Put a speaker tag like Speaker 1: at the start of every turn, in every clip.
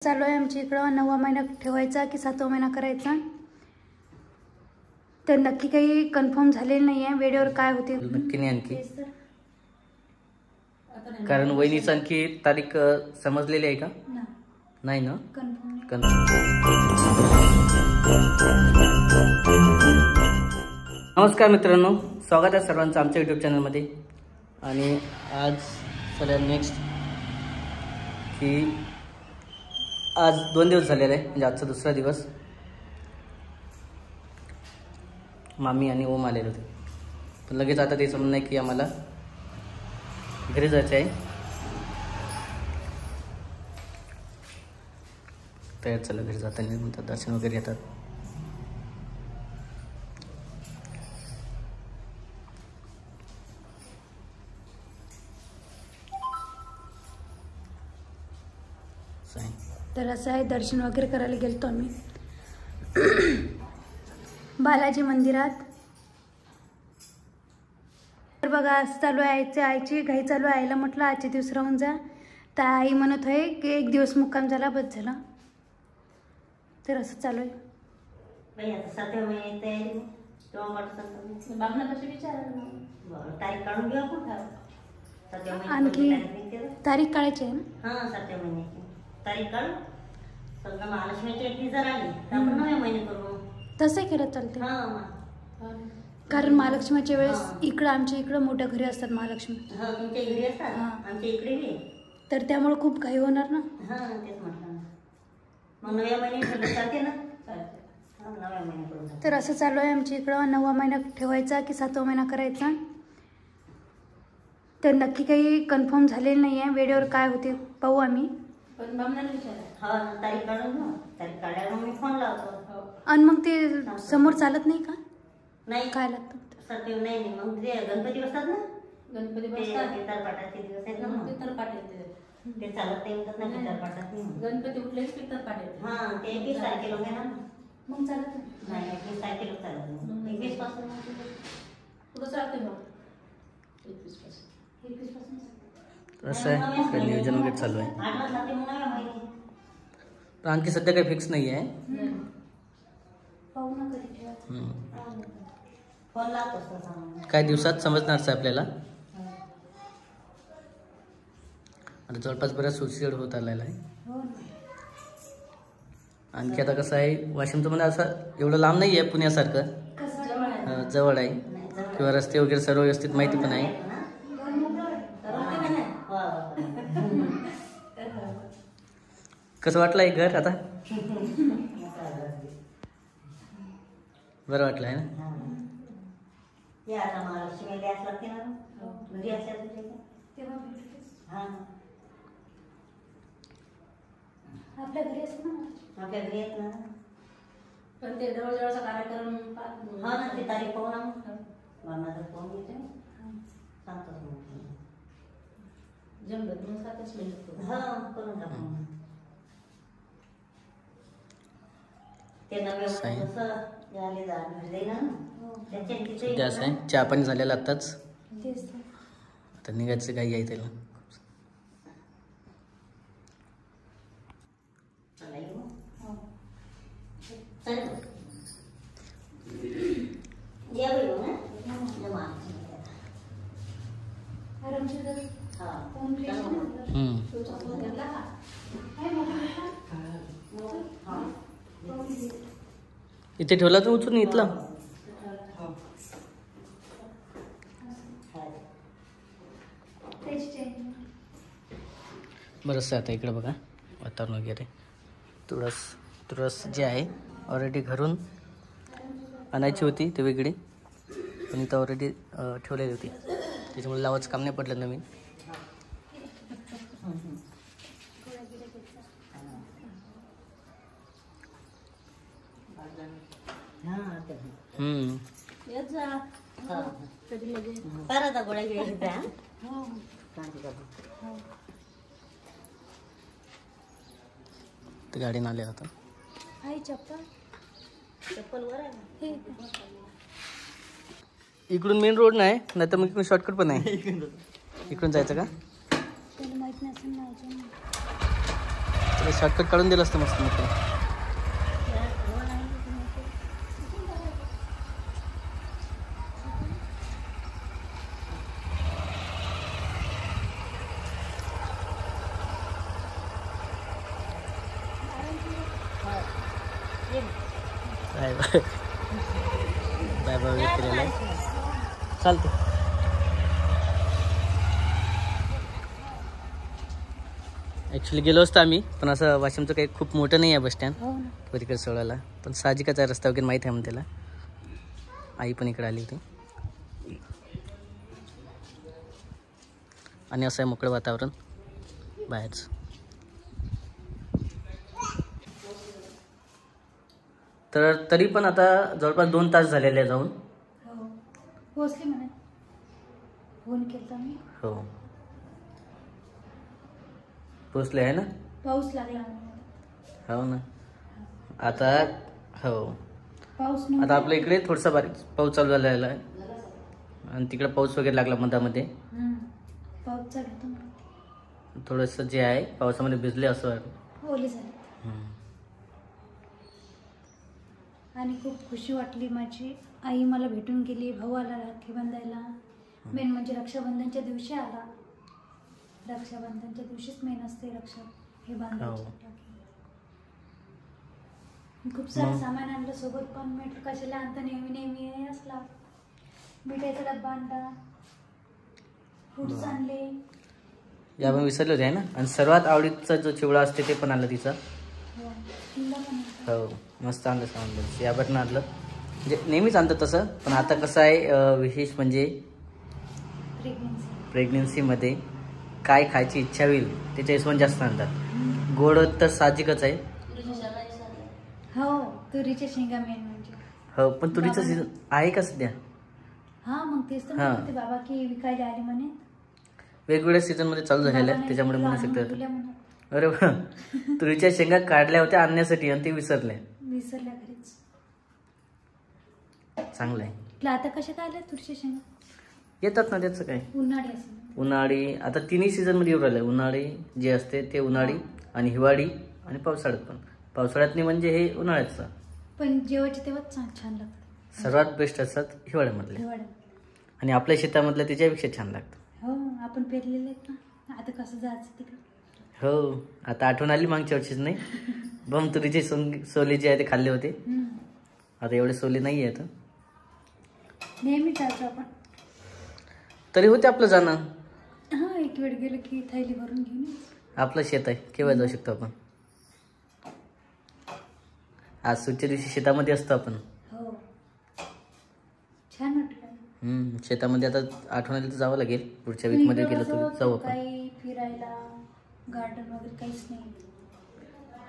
Speaker 1: चालू आहे आमच्या इकडं 9वा महिना ठेवायचा की 7वा महिना करायचा, तर नक्की काही कन्फर्म झालेलं नाही आहे. वेळेवर काय होते
Speaker 2: नक्की नाही आणखी, कारण वहिनीची आणखी तारीख समजलेली आहे का? नाही ना, कन्फर्म. नमस्कार मित्रांनो, स्वागत आहे सर्वांचं आमच्या यूट्यूब चॅनलमध्ये. आणि आज सगळ्यात नेक्स्ट की आज 2 दिवस झालेले आहे, म्हणजे आजचा दुसरा दिवस. मामी आणि ओम आलेले होते, पण लगेच आता त्याचं म्हणणं आहे की आम्हाला घरी जायचं आहे. तर चला घरी जाताना म्हणतात, दर्शन वगैरे घेतात.
Speaker 1: तर असं आहे, दर्शन वगैरे करायला गेलतो आम्ही बालाजी मंदिरात. तर बघा असं चालू आहे, आईची घाई चालू आहे. आईला म्हटलं आजचे दिवस राहून जा, तर आई म्हणत आहे की 1 दिवस मुक्काम झाला बस झाला. तर असं चालू आहे. आणखी तारीख काढायची आहे ना,
Speaker 3: तारीख काढ. समजा महालक्ष्मीची एंट्री जर आली तर आपण 9 महिने करू.
Speaker 1: तसंही करत चालते, कारण महालक्ष्मीच्या वेळेस इकडं आमच्या इकडं मोठ्या घरी असतात महालक्ष्मी.
Speaker 3: तुमच्या घरी असतात, आमच्या इकडे बी.
Speaker 1: तर त्यामुळे खूप घाई होणार ना.
Speaker 3: तेच म्हटलं, मग 9 महिने चालते ना. 9 महिने करून.
Speaker 1: तर असं चालू आहे आमच्या इकडं, 9वा महिना ठेवायचा की 7वा महिना करायचा, तर नक्की काही कन्फर्म झालेलं नाही आहे. वेळेवर काय होते पाहू आम्ही.
Speaker 3: पण तारीख काढून ना, तारीख काढायला मी फोन लावतो.
Speaker 1: आणि मग ते समोर चालत नाही का?
Speaker 3: नाही
Speaker 1: काय लागतं
Speaker 3: सत्य नाही. मग ते गणपती बसतात ना, गणपती बसतात, पितरपाटाचे दिवस आहेत ना, मग पितरपाट येते ते चालत नाही म्हणतात ना, पितरपाटात गणपती उठले की पितरपाट येते. ते 21 तारखेला आहे ना,
Speaker 1: मग चालत
Speaker 3: नाही. 21 तारखेला चालत नाही, 21 पासून पुढं चालते. मग 21 पासून
Speaker 2: असं आहे, नियोजन वगैरे चालू आहे. पण आणखी सध्या काही फिक्स नाही आहे. काही दिवसात समजणारच आहे आपल्याला. आता जवळपास बऱ्याच सुशिड होत आलेला आहे. आणखी आता कसं आहे, वाशिमचं म्हणजे असं एवढं लांब नाही आहे पुण्यासारखं, जवळ आहे, किंवा रस्ते वगैरे सर्व व्यवस्थित माहिती पण आहे. कसं वाटलं आहे घर आता? बरं वाटलं आहे ना.
Speaker 1: आपल्या घरी असत ना,
Speaker 3: आपल्या घरी येत ना. पण ते जवळजवळचा कार्यक्रम हा ना, ते तारीख पाहू ना, माझा फोन येते सांगतो. जमलं मग 7च मिनिट करून टाकू. ते नव्या
Speaker 2: असं आहे, चहा पाणी झालेलं आत्ताच. आता निघायचं काही आहे त्याला. इथे ठेवला तर उचलून इथला. बरंच आता इकडे बघा वातावरण वगैरे. तुळस जे आहे ऑलरेडी घरून आणायची होती, ती वेगळी, पण इथं ऑलरेडी ठेवलेली होती, त्याच्यामुळे लावायचं काम नाही पडलं नवीन. ते गाडीनं आले होता.
Speaker 3: चप्पल वर आहे.
Speaker 2: इकडून मेन रोड नाही, तर मग इकडून शॉर्टकट पण आहे. इकडून जायचं का?
Speaker 1: माहित नसेल ना अजून.
Speaker 2: शॉर्टकट काढून दिलं असतं मस्त मोकळं. Bye bye bye bye wait केलेलं आहे. चालते. ॲक्च्युली गेलो असतो आम्ही, पण असं वाशिमचं काही खूप मोठं नाही आहे बस स्टँड
Speaker 1: हो ना.
Speaker 2: पलीकडे सोडायला, पण साहजिकच आहे, रस्ता वगैरे माहीत आहे म्हणून त्याला. आई पण इकडे आली होती आणि असं आहे मोकळं वातावरण बाहेरचं. तर तरी पण आता जवळपास 2 तास झालेले आहे जाऊन.
Speaker 1: हो पोचले म्हणा, फोन केला मी.
Speaker 2: हो पोचले आहे ना.
Speaker 1: पाऊस लागला.
Speaker 2: हो ना. आता हो
Speaker 1: पाऊस
Speaker 2: आता
Speaker 1: नव्हता.
Speaker 2: आपल्या इकडे थोडासा बारीक पाऊस चालू झालेला आहे आणि तिकडे पाऊस वगैरे लागला मधामध्ये.
Speaker 1: पाऊस चालू होता मला.
Speaker 2: थोडंसं जे आहे पावसामध्ये भिजले असं वाटतं.
Speaker 1: ओले झाले आणि खूप खुशी वाटली. माझी आई मला भेटून गेली, भाऊ आला राखी बांधायला. मेन म्हणजे रक्षाबंधनच्या दिवशी आला. रक्षाबंधनच्या दिवशीच मेन असते रक्षा हे बांधायची राखी. खूप सारं सामान आणलं सोबत, पण म्हटलं कशाला आणता, नेहमी नेहमी आहे असला. मिठाईचा डब्बा आणला, फ्रुट्स आणले.
Speaker 2: या पण विसरले होते आहे ना. आणि सर्वात आवडीचा जो चिवडा असते ते पण आणलं तिचा. हो मस्त आणलं सामान. या बटन आणलं, म्हणजे नेहमीच आणतं तसं, पण आता कसं आहे विशेष म्हणजे प्रेग्नेन्सीमध्ये काय खायची इच्छा होईल त्याच्या हिशोबाने जास्त आणतात. गोड तर साहजिकच आहे.
Speaker 1: हो तुरीच्या शेंगा मेन म्हणजे.
Speaker 2: हो पण तुरीचं सीझन आहे का सध्या.
Speaker 1: हा मग तेच तर म्हणते बाबा की विकायला आले म्हणे.
Speaker 2: वेगवेगळ्या सीझन मध्ये चालू झालेल्या आहेत त्याच्यामुळे म्हणू शकतात. अरे वा तुरीच्या शेंगा काढल्या होत्या आणण्यासाठी आणि ते विसरल्या
Speaker 1: घरीच.
Speaker 2: चांगलं आहे.
Speaker 1: आता कशा काय आल्या तुरीच्या शेंगा.
Speaker 2: येतात ना त्याचं काय.
Speaker 1: उन्हाळी असं
Speaker 2: उन्हाळी आता तिन्ही सीझन मध्ये येऊ राहिले. उन्हाळी जे असते ते उन्हाळी आणि हिवाळी आणि पावसाळ्यात पण. पावसाळ्यातनी म्हणजे हे उन्हाळ्याचं,
Speaker 1: पण जेवायचे तेव्हाच छान लागतं.
Speaker 2: सर्वात बेस्ट असतात हिवाळ्यामधले. आणि आपल्या शेतामधलं त्याच्यापेक्षा छान लागतं.
Speaker 1: हो आपण पेरलेले आहेत ना. आता कसं जायचं तिकडे.
Speaker 2: हो आता आठवण आली मागच्या वर्षीच नाही. बम तुरीचे सोले जे आहे ते खाल्ले होते. आता एवढे सोले नाही आहेत.
Speaker 1: नेहमी जायचो आपण.
Speaker 2: तरी होते आपलं जाणं.
Speaker 1: हा एक वेळ गेलं की थैली भरून घेऊन.
Speaker 2: आपलं शेत आहे, केव्हा जाऊ शकतो आपण. आज सुट्टीच्या दिवशी शेतामध्ये असतो आपण.
Speaker 1: हो छान वाटलं.
Speaker 2: शेतामध्ये आता आठवण तर जावं लागेल. पुढच्या वीक मध्ये गेलं तर जाऊ आपण.
Speaker 1: काही फिरायला गार्डन वगैरे काहीच नाही.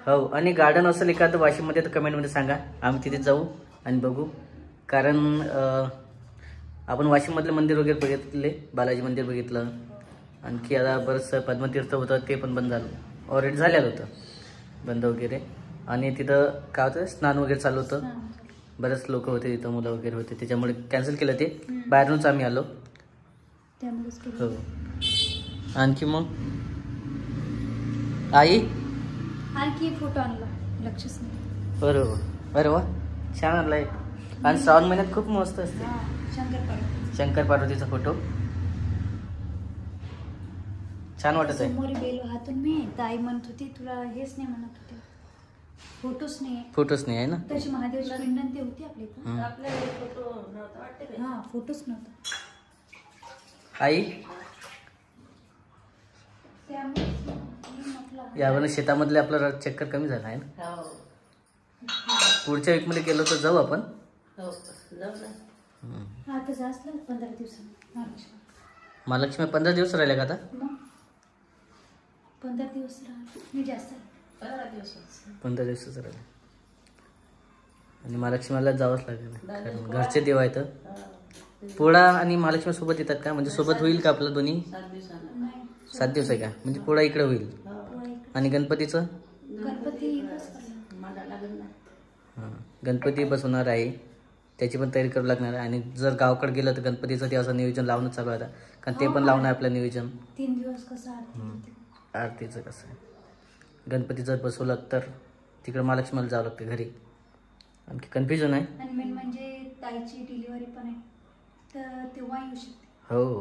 Speaker 2: हो आणि गार्डन असेल एखादं वाशिममध्ये तर कमेंटमध्ये सांगा, आम्ही तिथे जाऊ आणि बघू. कारण आपण वाशिममधले मंदिर वगैरे बघितले. बालाजी मंदिर बघितलं. आणखी आता बरंचसं पद्मतीर्थ होतं ते पण बंद झालं. ऑलरेडी झालेलं होतं बंद वगैरे. आणि तिथं काय होतं स्नान वगैरे चालू होतं. बरेच लोक होते तिथं, मुलं वगैरे होते, त्याच्यामुळे कॅन्सल केलं ते. बाहेरूनच आम्ही आलो. हो आणखी मग आई
Speaker 1: आणखी फोटो आणला लक्षच नाही.
Speaker 2: बरोबर. अरे वा छान आणलाय. आणि श्रावण महिन्यात खूप मस्त असते. शंकर पार्वतीचा फोटो छान वाटत आहे.
Speaker 1: समोर गेलो हातून मी तर आई म्हणत होती तुला हेच नाही म्हणत होते. फोटोच नाही
Speaker 2: आहे ना.
Speaker 1: तशी महादेवची पिंड ते होती आपली. हा फोटोच नव्हता.
Speaker 2: आई यावर शेतामधले आपला चक्कर कमी झाला आहे ना. पुढच्या वीक मध्ये गेलो तर जाऊ आपण.
Speaker 1: आता जास्त 15 दिवसांनी
Speaker 2: महालक्ष्मी 15 दिवस राहिले का आता.
Speaker 1: 15 दिवस मी जास्त
Speaker 2: 15 दिवसच राहिले. आणि महालक्ष्मीला जावंच लागेल कारण घरचे देव आहेत. पोळा आणि महालक्ष्मी सोबत येतात का, म्हणजे सोबत होईल का आपलं दोन्ही. 7 दिवस आहे का, म्हणजे पोळा इकडे होईल. आणि गणपतीचं गणपती बसवणार आहे, त्याची पण तयारी करावी लागणार आहे. आणि जर गावाकडे गेलं तर गणपतीचं ते असं नियोजन लावणं चालू आहे. कारण ते पण लावणं आहे आपलं नियोजन.
Speaker 1: 3 दिवस कसं
Speaker 2: आरतीचं कसं आहे गणपती जर बसवलं तर तिकडं महालक्ष्मीला जावं लागतं घरी. आणखी कन्फ्युजन आहे.
Speaker 1: आणि मेन म्हणजे ताईची डिलिव्हरी पण आहे, तर तेव्हा येऊ शकते.
Speaker 2: हो,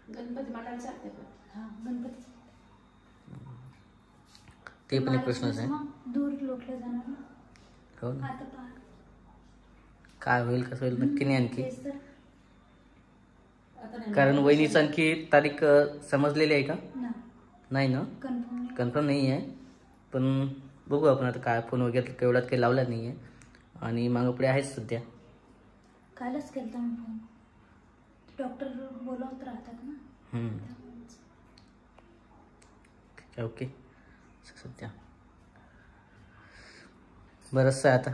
Speaker 4: गणपती मांडायला चालते पण.
Speaker 1: हां, गणपती
Speaker 2: ते पण एक प्रश्नच आहे.
Speaker 1: मग दूर लोटलं जाणार ना.
Speaker 2: हो ना,
Speaker 1: आता पहा
Speaker 2: काय होईल कसं होईल नक्की नाही आणखी.
Speaker 1: तेच तर
Speaker 4: आता नाही.
Speaker 2: कारण वहिनीचं आणखी तारीख समजलेली आहे का?
Speaker 1: ना,
Speaker 2: नाही ना,
Speaker 1: कन्फर्म नाही.
Speaker 2: कन्फर्म नाही आहे. पण बघू आपण आता काय, फोन वगैरे एवढ्यात काही लावला नाही आहे. आणि मागं पुढे आहेच सध्या.
Speaker 1: कालच केलता मी फोन. डॉक्टर बोलवत राहतात ना.
Speaker 2: ठीक आहे, ओके. सध्या बरंचसं आहे आता.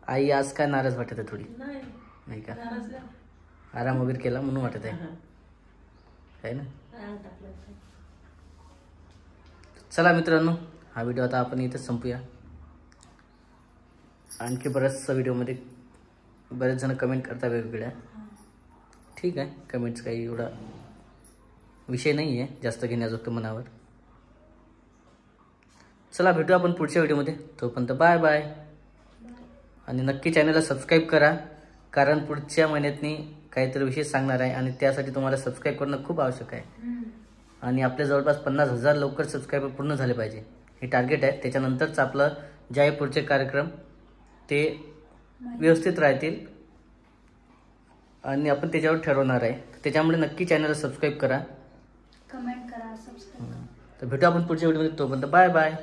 Speaker 2: आई आज काय नाराज वाटत आहे थोडी,
Speaker 4: नाही
Speaker 2: नाही का?
Speaker 4: नाराज नाही.
Speaker 2: आराम वगैरे केला म्हणून वाटत आहे, है ना?
Speaker 4: अंग टाकलं होतं.
Speaker 2: चला मित्रांनो, हा व्हिडिओ आता आपण इथंच संपूया. आणखी बऱ्याचशा व्हिडिओमध्ये बरेच जण कमेंट करतात वेगवेगळ्या. ठीक आहे, कमेंट्स काही एवढा विषय नाही आहे जास्त घेण्याजोगतं मनावर. चला भेटू आपण पुढच्या व्हिडिओमध्ये. तोपर्यंत बाय बाय. आणि नक्की चॅनलला सबस्क्राईब करा, कारण पुढच्या महिन्यातनी काहीतरी विशेष सांगणार आहे आणि त्यासाठी तुम्हाला सबस्क्राईब करणं खूप आवश्यक आहे. आणि आपल्या जवळपास 50,000 लवकर सबस्क्रायबर पूर्ण झाले पाहिजे, हे टार्गेट आहे. त्याच्यानंतरच आपलं जे आहे पुढचे कार्यक्रम ते व्यवस्थित राहतील आणि आपण त्याच्यावर ठरवणार आहे. त्याच्यामुळे नक्की चॅनलला सबस्क्राईब करा,
Speaker 1: कमेंट करा, सबस्क्राईब करा.
Speaker 2: तर भेटू आपण पुढच्या व्हिडिओमध्ये. तोपर्यंत बाय बाय.